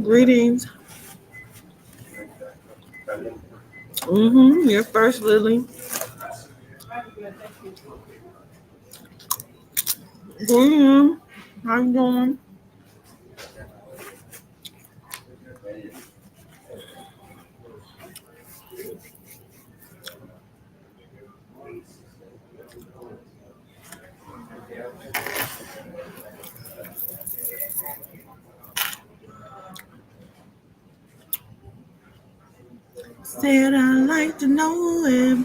Greetings. You're first, Lily. Greetings. How you doing? Said I'd like to know if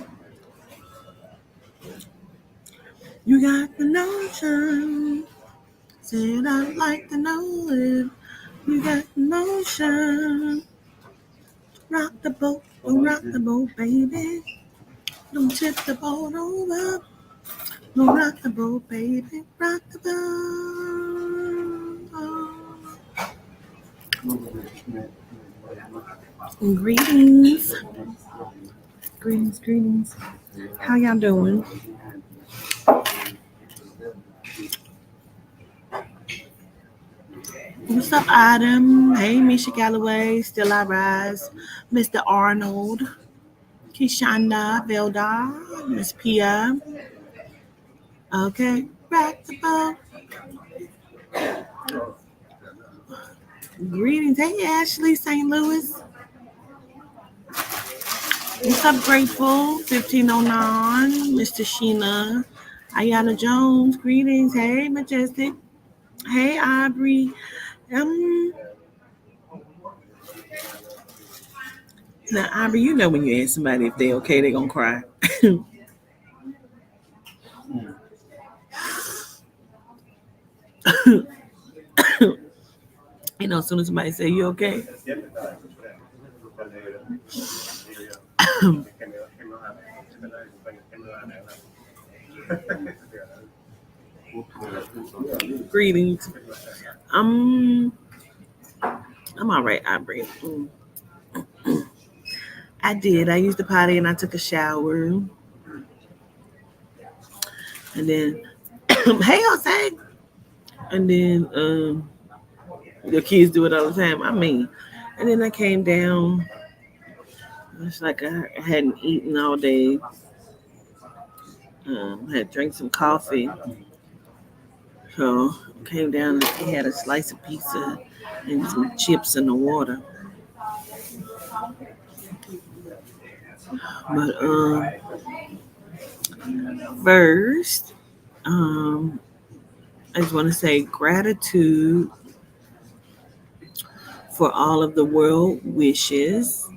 you got the notion. Said I'd like to know if you got the notion. Rock the boat, baby. Don't tip the boat over. No, rock the boat, baby. Rock the boat. Greetings. Greetings. How y'all doing? What's up, Adam? Hey, Misha Galloway. Still I rise. Mr. Arnold. Kishanda Velda. Miss Pia. Okay. Rock the boat. Greetings. Hey, Ashley, St. Louis. What's up, Grateful? 1509. Mr. Sheena. Ayana Jones. Greetings. Hey, Majestic. Hey, Aubrey. Now, Aubrey, you know when you ask somebody if they're okay, they're going to cry. You know, as soon as somebody say, you okay? Greetings. I'm all right, Aubrey. I did. I used the potty and I took a shower. And then, hey, Jose. And then, the kids do it all the time. I mean, and then I came down. It's like I hadn't eaten all day. Had drank some coffee. So came down and had a slice of pizza and some chips in the water. But first, I just want to say gratitude for all of the world wishes,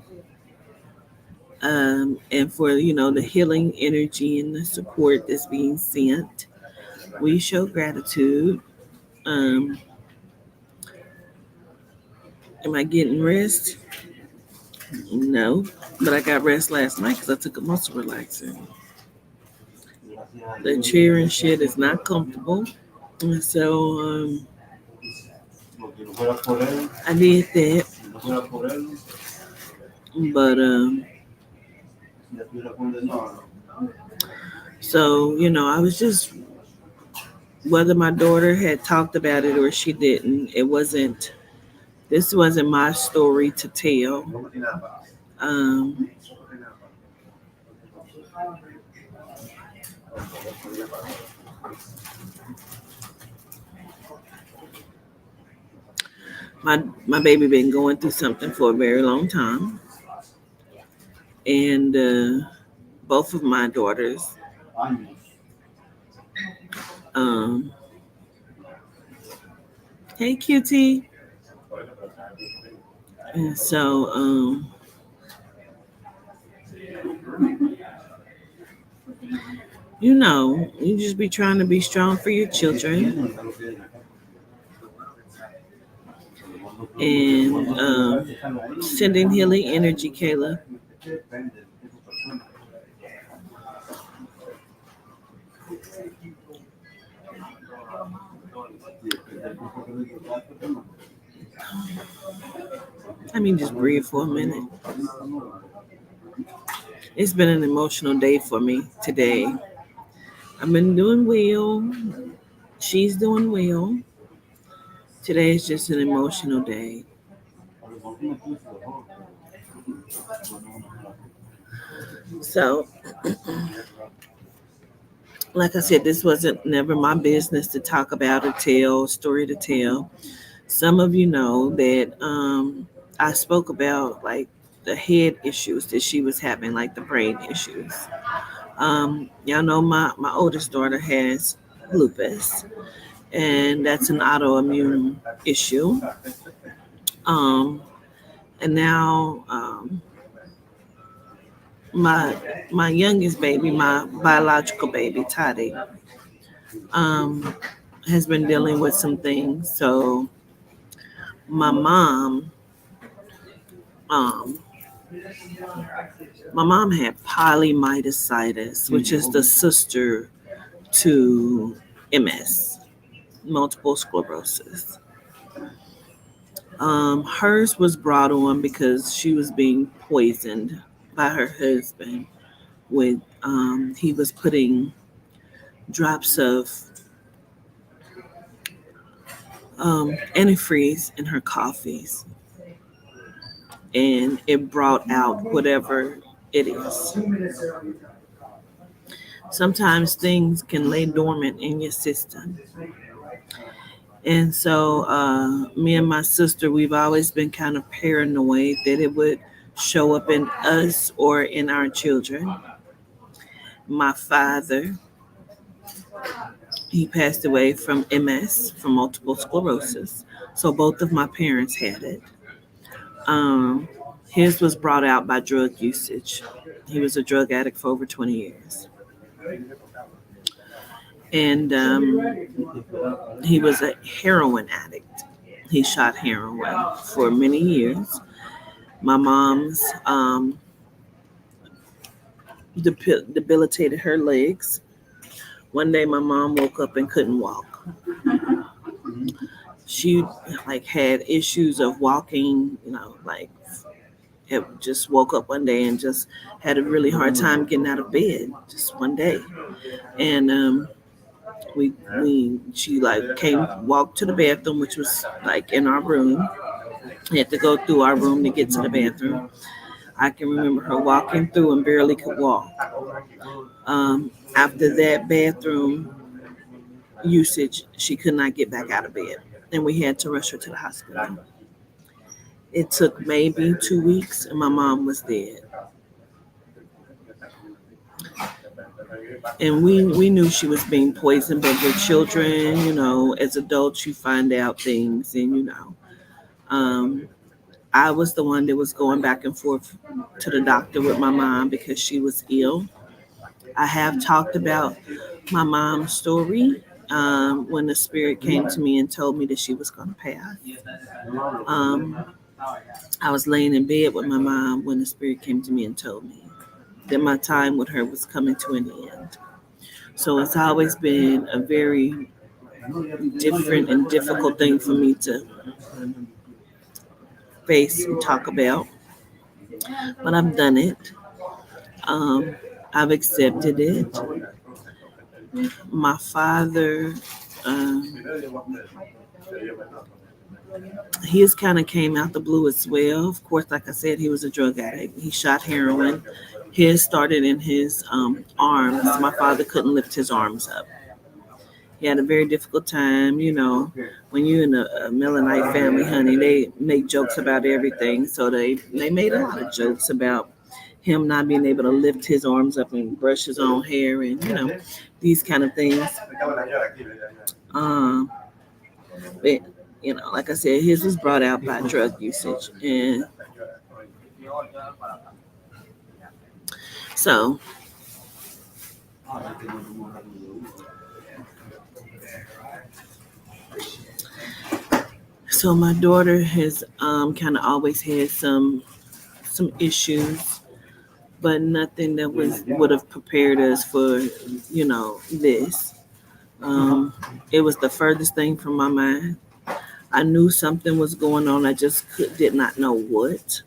and for the healing energy and the support that's being sent. We show gratitude. Am I getting rest? No, but I got rest last night because I took a muscle relaxer. The chair and shit is not comfortable, and so I did that. But so I was just, whether my daughter had talked about it or she didn't, this wasn't my story to tell. My baby been going through something for a very long time, and both of my daughters, hey QT, and so you just be trying to be strong for your children, and sending healing energy, Kayla. Let me just breathe for a minute. It's been an emotional day for me today. I've been doing well. She's doing well. Today is just an emotional day. So, like I said, this wasn't never my business to talk about or tell, story to tell. Some of you know that I spoke about like the head issues that she was having, like the brain issues. Y'all know my oldest daughter has lupus, and that's an autoimmune issue. Um, and now my my youngest baby, my biological baby, Toddy, um, has been dealing with some things. So my um, my mom had polymyositis, which is the sister to MS, multiple sclerosis. Hers was brought on because she was being poisoned by her husband with he was putting drops of antifreeze in her coffees, and it brought out whatever it is. Sometimes things can lay dormant in your system. And so, me and my sister, we've always been kind of paranoid that it would show up in us or in our children. My father, he passed away from MS, from multiple sclerosis. So both of my parents had it. Um, his was brought out by drug usage. He was a drug addict for over 20 years. And he was a heroin addict. He shot heroin for many years. My mom's debilitated her legs. One day, my mom woke up and couldn't walk. She like had issues of walking, like it just woke up one day and just had a really hard time getting out of bed just one day. And we she like came walked to the bathroom, which was like in our room. We had to go through our room to get to the bathroom. I can remember her walking through and barely could walk. After that bathroom usage, she could not get back out of bed, and we had to rush her to the hospital. It took maybe 2 weeks, and my mom was dead. And we knew she was being poisoned, but with children, as adults, you find out things, and um, I was the one that was going back and forth to the doctor with my mom because she was ill. I have talked about my mom's story when the spirit came to me and told me that she was going to pass. Um, I was laying in bed with my mom when the spirit came to me and told me that my time with her was coming to an end. So it's always been a very different and difficult thing for me to face and talk about, but I've done it. Um, I've accepted it. My father, his kind of came out the blue as well. Of course, like I said, he was a drug addict. He shot heroin. His started in his arms. My father couldn't lift his arms up. He had a very difficult time. When you're in a Mennonite family, honey, they make jokes about everything. So they made a lot of jokes about him not being able to lift his arms up and brush his own hair and, these kind of things. Um, but, like I said, his was brought out by drug usage. And so my daughter has kind of always had some issues, but nothing that would have prepared us for this. It was the furthest thing from my mind. I knew something was going on. I just did not know what.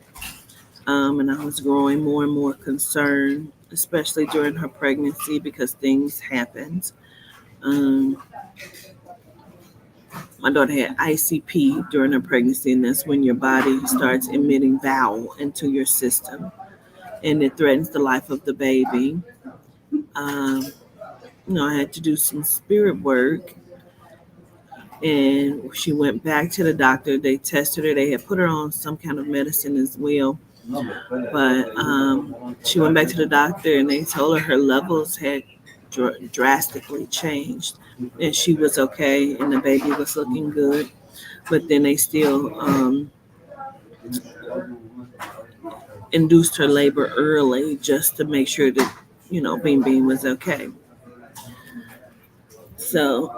And I was growing more and more concerned, especially during her pregnancy because things happened. Um, My daughter had ICP during her pregnancy, and that's when your body starts emitting bowel into your system, and it threatens the life of the baby. Um, I had to do some spirit work, and she went back to the doctor. They tested her. They had put her on some kind of medicine as well, but she went back to the doctor, and they told her levels had drastically changed, and she was okay, and the baby was looking good. But then they still induced her labor early just to make sure that Bean Bean was okay. So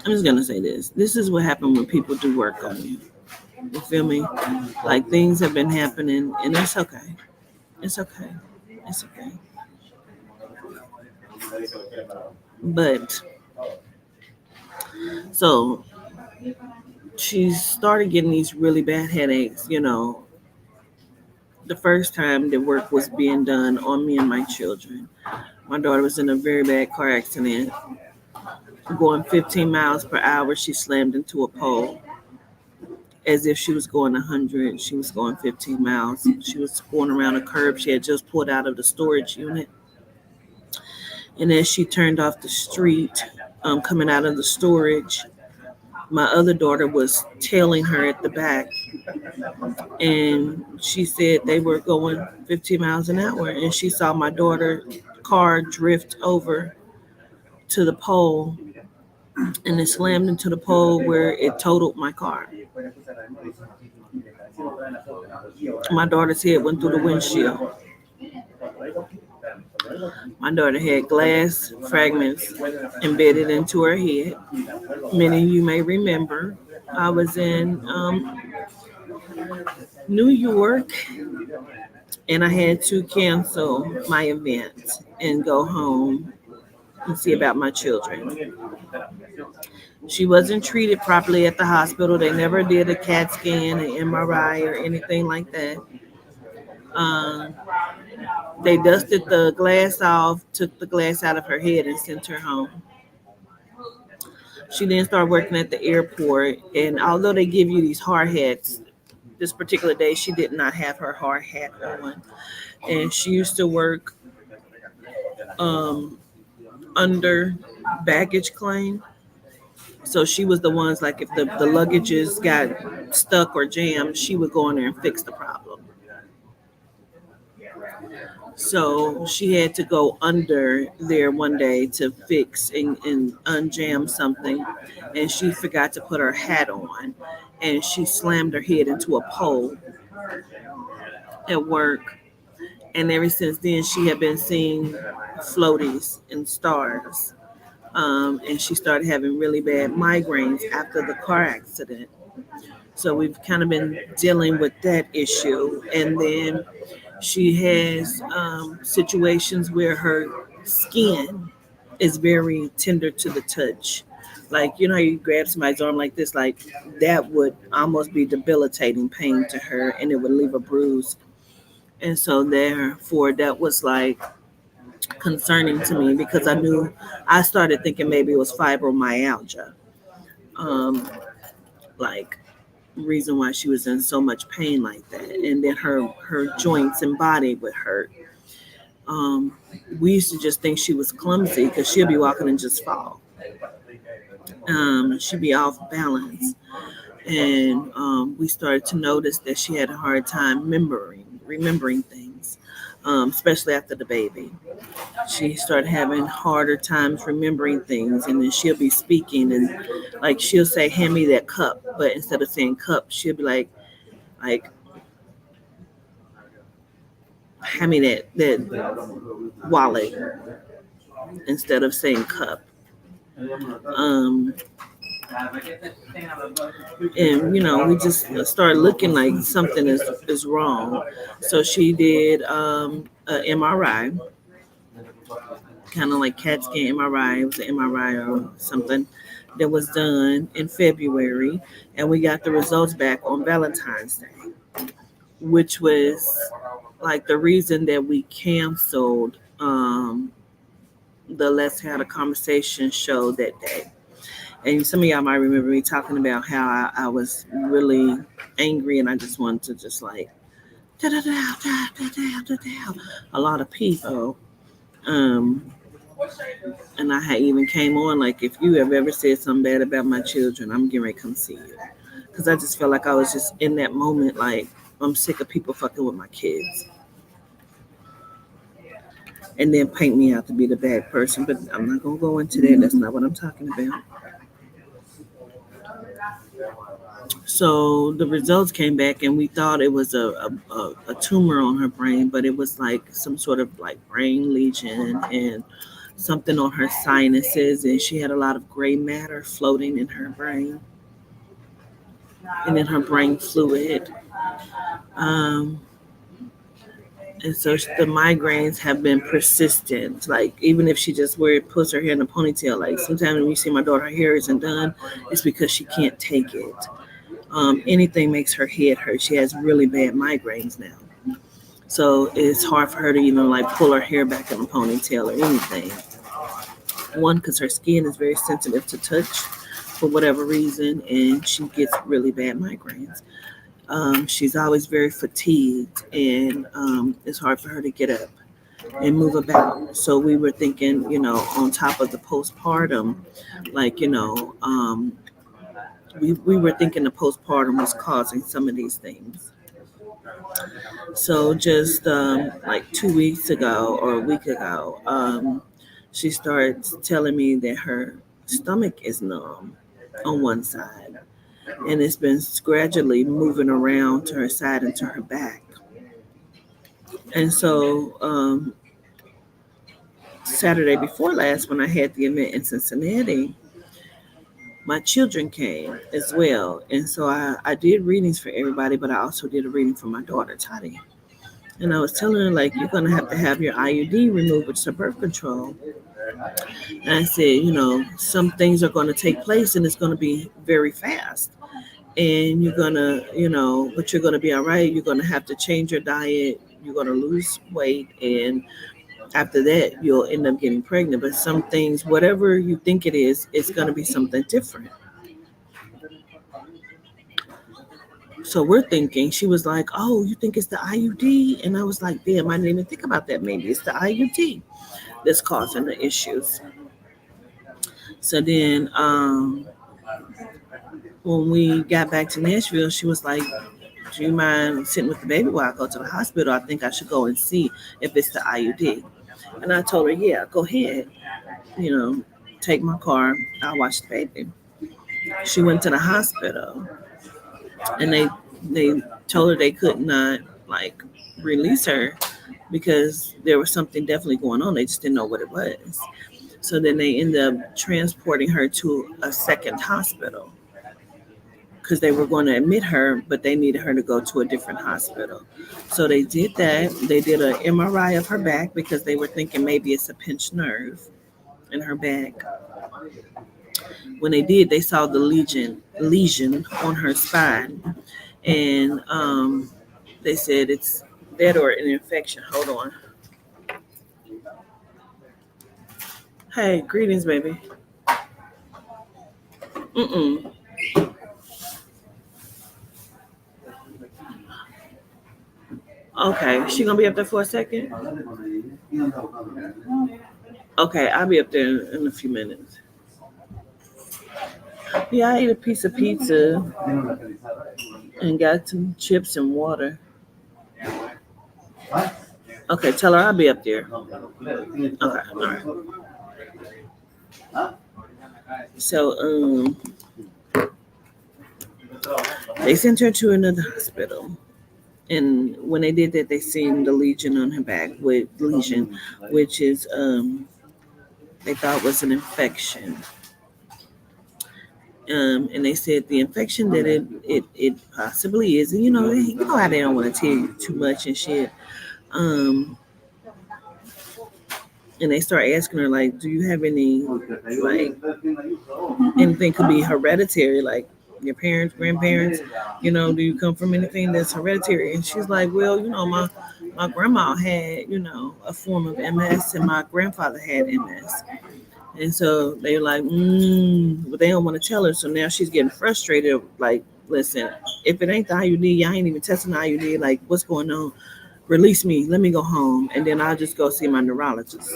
I'm just gonna say this. This is what happened when people do work on you. You feel me? Like things have been happening, and it's okay. It's okay. It's okay. But so she started getting these really bad headaches. The first time the work was being done on me and my children. My daughter was in a very bad car accident. Going 15 miles per hour, she slammed into a pole. As if she was going 100, she was going 15 miles. She was going around a curb. She had just pulled out of the storage unit. And as she turned off the street, coming out of the storage, my other daughter was tailing her at the back. And she said they were going 15 miles an hour. And she saw my daughter's car drift over to the pole, and it slammed into the pole where it totaled my car. My daughter's head went through the windshield. My daughter had glass fragments embedded into her head. Many of you may remember I was in New York, and I had to cancel my event and go home and see about my children. She wasn't treated properly at the hospital. They never did a CAT scan, an MRI, or anything like that. They dusted the glass off, took the glass out of her head, and sent her home. She then started working at the airport, and although they give you these hard hats, this particular day she did not have her hard hat on, and she used to work under baggage claim. So she was the ones, like if the luggages got stuck or jammed, she would go in there and fix the problem. So she had to go under there one day to fix and unjam something, and she forgot to put her hat on, and she slammed her head into a pole at work. And ever since then, she had been seeing floaties and stars. And she started having really bad migraines after the car accident. So we've kind of been dealing with that issue. And then she has situations where her skin is very tender to the touch. Like, how you grab somebody's arm like this, like that would almost be debilitating pain to her, and it would leave a bruise. And so therefore that was like concerning to me, because I started thinking maybe it was fibromyalgia. Like reason why she was in so much pain like that. And then her joints and body would hurt. We used to just think she was clumsy because she'll be walking and just fall. She'd be off balance. And we started to notice that she had a hard time remembering things, especially after the baby. She started having harder times remembering things, and then she'll be speaking, and like she'll say, "Hand me that cup," but instead of saying cup, she'll be like, "Hand me that wallet," instead of saying cup. And we just started looking like something is wrong. So she did an MRI, kind of like CAT scan MRI. It was an MRI or something that was done in February, and we got the results back on Valentine's Day, which was like the reason that we canceled the Let's Have a Conversation show that day. And some of y'all might remember me talking about how I was really angry and I just wanted to just like a lot of people. Um, and I had even came on like, if you have ever said something bad about my children, I'm getting ready to come see you. Because I just felt like I was just in that moment, like, I'm sick of people fucking with my kids. And then paint me out to be the bad person. But I'm not going to go into that. That's not what I'm talking about. So the results came back, and we thought it was a tumor on her brain, but it was like some sort of like brain lesion and something on her sinuses, and she had a lot of gray matter floating in her brain and in her brain fluid. Um, and so the migraines have been persistent. Like even if she just puts her hair in a ponytail, like sometimes when you see my daughter, her hair isn't done, it's because she can't take it. Anything makes her head hurt. She has really bad migraines now. So it's hard for her to even like pull her hair back in a ponytail or anything. One, because her skin is very sensitive to touch for whatever reason, and she gets really bad migraines. She's always very fatigued, and it's hard for her to get up and move about. So we were thinking, on top of the postpartum, like, we were thinking the postpartum was causing some of these things. So just like 2 weeks ago or a week ago, she starts telling me that her stomach is numb on one side, and it's been gradually moving around to her side and to her back. And so Saturday before last, when I had the event in Cincinnati, my children came as well. And so I did readings for everybody, but I also did a reading for my daughter, Tati. And I was telling her, like, you're going to have your IUD removed, which is a birth control. And I said, some things are going to take place and it's going to be very fast. And you're going to, but you're going to be all right. You're going to have to change your diet. You're going to lose weight. And after that, you'll end up getting pregnant. But some things, whatever you think it is, it's going to be something different. So we're thinking, she was like, oh, you think it's the IUD? And I was like, damn, I didn't even think about that. Maybe it's the IUD that's causing the issues. So then when we got back to Nashville, she was like, do you mind sitting with the baby while I go to the hospital? I think I should go and see if it's the IUD. And I told her, yeah, go ahead. Take my car. I'll watch the baby. She went to the hospital, and they told her they could not like release her because there was something definitely going on. They just didn't know what it was. So then they ended up transporting her to a second hospital because they were going to admit her, but they needed her to go to a different hospital. So they did that. They did an MRI of her back because they were thinking maybe it's a pinched nerve in her back. When they did, they saw the lesion on her spine, and they said it's that or an infection. Hold on. Hey, greetings, baby. Okay, she gonna be up there for a second? Okay, I'll be up there in a few minutes. Yeah, I ate a piece of pizza and got some chips and water. Okay, tell her I'll be up there. Okay, all right. So they sent her to another hospital. And when they did that, they seen the lesion on her back which is they thought was an infection. And they said the infection that it possibly is, and you know how they don't want to tell you too much and shit. And they start asking her, like, do you have any, like, anything could be hereditary, like your parents, grandparents, do you come from anything that's hereditary? And she's like, well, my my grandma had, a form of MS, and my grandfather had MS. And so they're like, but they don't want to tell her. So now she's getting frustrated. Like, listen, if it ain't the IUD, y'all ain't even testing the IUD. Like, what's going on? Release me. Let me go home. And then I'll just go see my neurologist.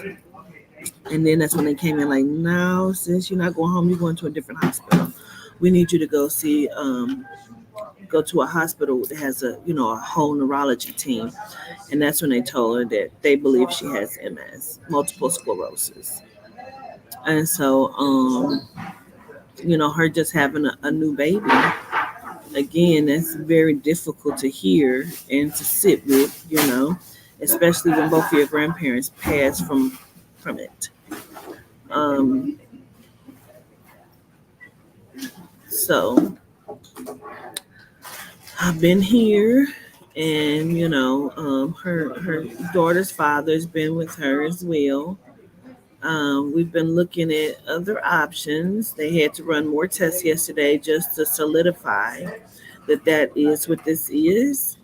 And then that's when they came in like, no, sis, you're not going home. You're going to a different hospital. We need you to go to a hospital that has a whole neurology team. And that's when they told her that they believe she has MS, multiple sclerosis. And so, her just having a new baby, again, that's very difficult to hear and to sit with, especially when both of your grandparents passed from it. Um, so I've been here, and her daughter's father's been with her as well. We've been looking at other options. They had to run more tests yesterday just to solidify that is what this is.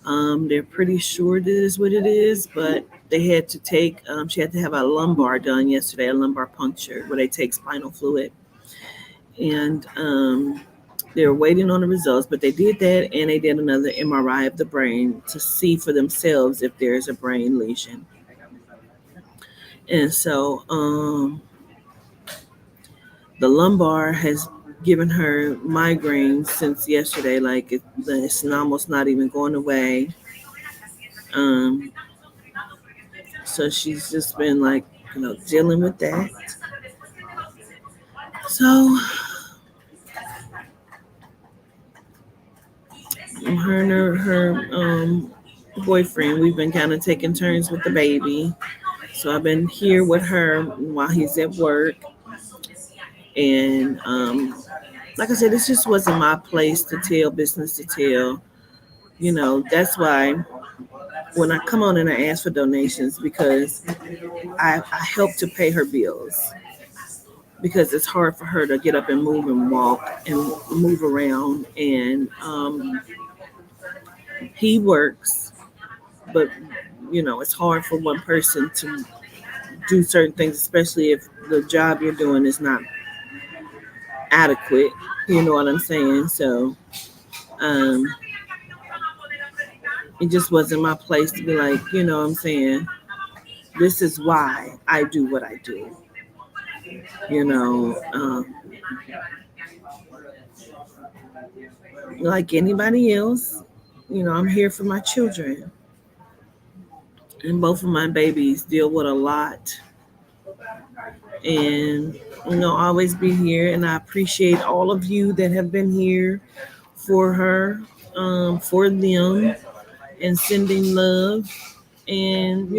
They're pretty sure that is what it is, but they had to she had to have a lumbar done yesterday, a lumbar puncture where they take spinal fluid. And they're waiting on the results, but they did that, and they did another MRI of the brain to see for themselves if there's a brain lesion. And so the lumbar has given her migraines since yesterday. Like it's almost not even going away. So she's just been like, dealing with that. So her and her boyfriend, we've been kind of taking turns with the baby. So I've been here with her while he's at work. And like I said, this just wasn't my place to tell business to tell. That's why when I come on and I ask for donations, because I help to pay her bills, because it's hard for her to get up and move and walk and move around. And he works, but it's hard for one person to do certain things, especially if the job you're doing is not adequate. You know what I'm saying? So it just wasn't my place to be like, what I'm saying, this is why I do what I do. Like anybody else, I'm here for my children. And both of my babies deal with a lot. And, always be here. And I appreciate all of you that have been here for her, for them, and sending love. And,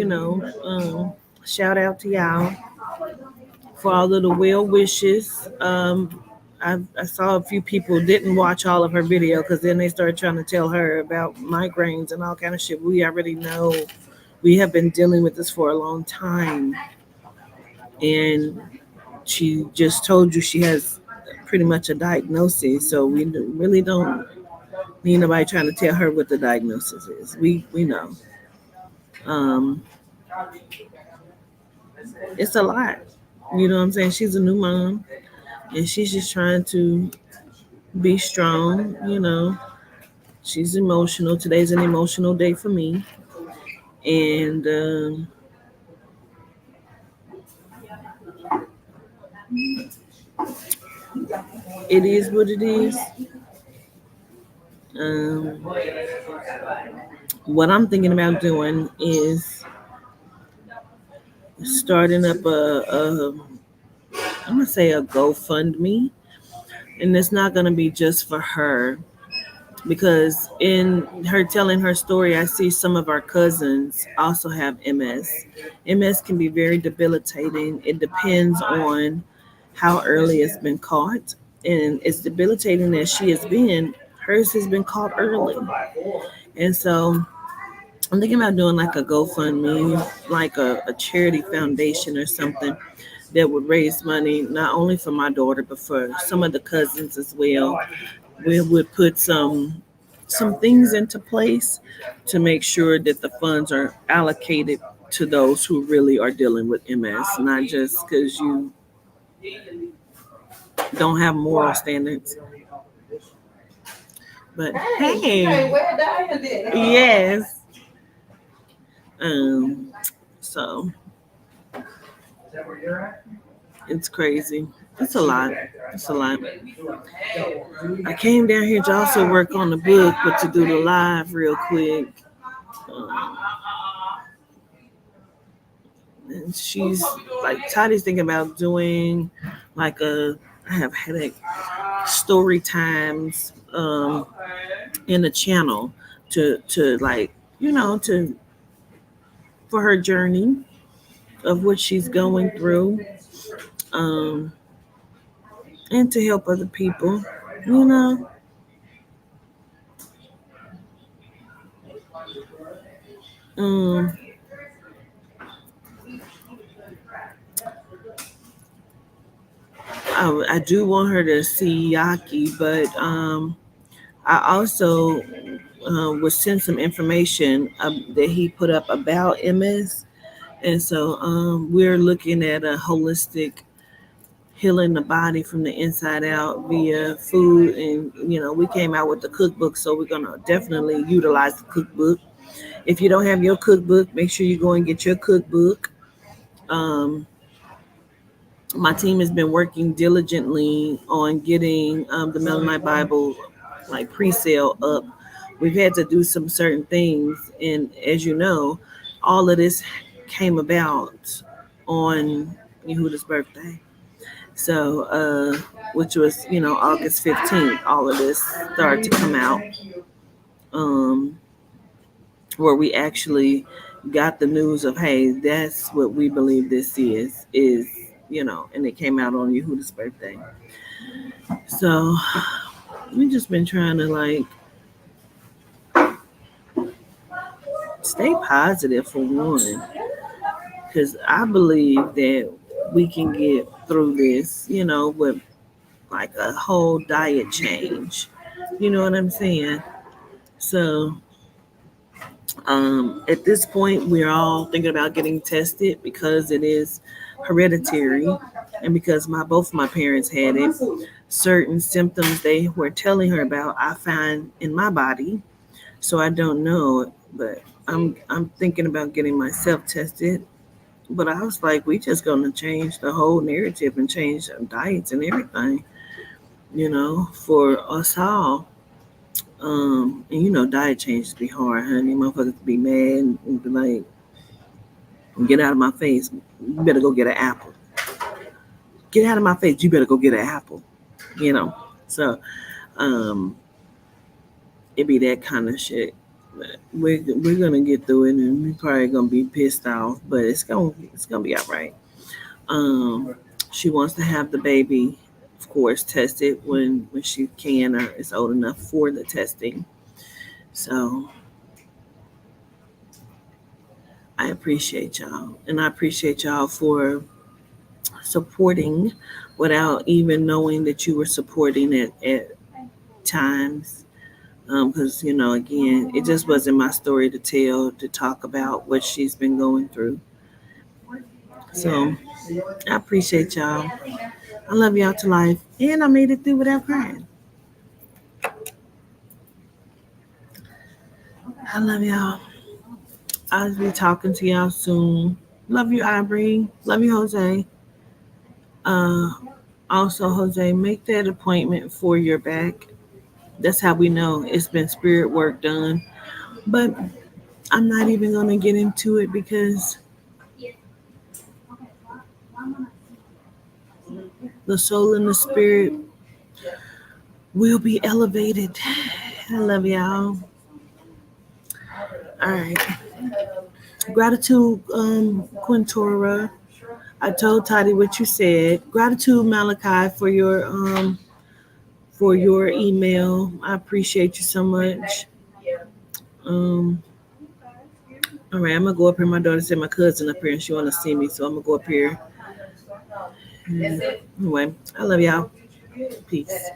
shout out to y'all for all of the well wishes. I saw a few people didn't watch all of her video, because then they started trying to tell her about migraines and all kind of shit. We already know. We have been dealing with this for a long time. And she just told you she has pretty much a diagnosis. So we really don't need nobody trying to tell her what the diagnosis is. We know. It's a lot. You know what I'm saying? She's a new mom, and she's just trying to be strong. She's emotional. Today's an emotional day for me. And it is what it is. What I'm thinking about doing is starting up I'm gonna say a GoFundMe, and it's not gonna be just for her, because in her telling her story, I see some of our cousins also have MS. MS can be very debilitating. It depends on how early it's been caught, and it's debilitating as she has been. Hers has been caught early, and so I'm thinking about doing like a GoFundMe, like a charity foundation or something that would raise money not only for my daughter but for some of the cousins as well. We would put some some things into place to make sure that the funds are allocated to those who really are dealing with MS, not just because you don't have moral standards. But hey, yes. Um, so it's crazy. It's a lot. It's a lot. I came down here to also work on the book, but to do the live real quick. Um, and she's like, Toddy's thinking about doing like I have headache story times in the channel to like, to for her journey of what she's going through, um, and to help other people, you know. Um, I do want her to see Yaki, but I also would send some information that he put up about MS, and so we're looking at a holistic healing the body from the inside out via food, and we came out with the cookbook, so we're gonna definitely utilize the cookbook. If you don't have your cookbook, make sure you go and get your cookbook. Um, my team has been working diligently on getting the Melanin Bible like pre-sale up. We've had to do some certain things, and as you know, all of this came about on Yehuda's birthday. So, which was August 15th. All of this started to come out, um, where we actually got the news of, hey, that's what we believe this is and it came out on Yehuda's birthday. So we just been trying to like stay positive for one, because I believe that we can get through this, with like a whole diet change. You know what I'm saying? So at this point, we're all thinking about getting tested because it is hereditary, and because both of my parents had it. Certain symptoms they were telling her about, I find in my body, so I don't know, but I'm thinking about getting myself tested. But I was like, we just gonna change the whole narrative and change diets and everything, for us all. And diet changes be hard, honey. Motherfuckers be mad and be like, get out of my face. You better go get an apple. Get out of my face. You better go get an apple. So it be that kind of shit. But we're gonna get through it, and we probably gonna be pissed off, but it's gonna be all right. She wants to have the baby, of course, tested when she can or is old enough for the testing. So I appreciate y'all, and I appreciate y'all for supporting without even knowing that you were supporting it at times. Because again, it just wasn't my story to tell, to talk about what she's been going through. So I appreciate y'all. I love y'all to life, and I made it through without crying. I love y'all. I'll be talking to y'all soon. Love you, Aubrey. Love you, Jose. Uh, Also, Jose, make that appointment for your back. That's how we know it's been spirit work done. But I'm not even going to get into it because the soul and the spirit will be elevated. I love y'all. All right. Gratitude, Quintora. I told Toddy what you said. Gratitude, Malachi, for your email. I appreciate you so much. Um, all right, I'm gonna go up here. My daughter said my cousin up here and she wanna see me, so I'm gonna go up here. Anyway, I love y'all. Peace.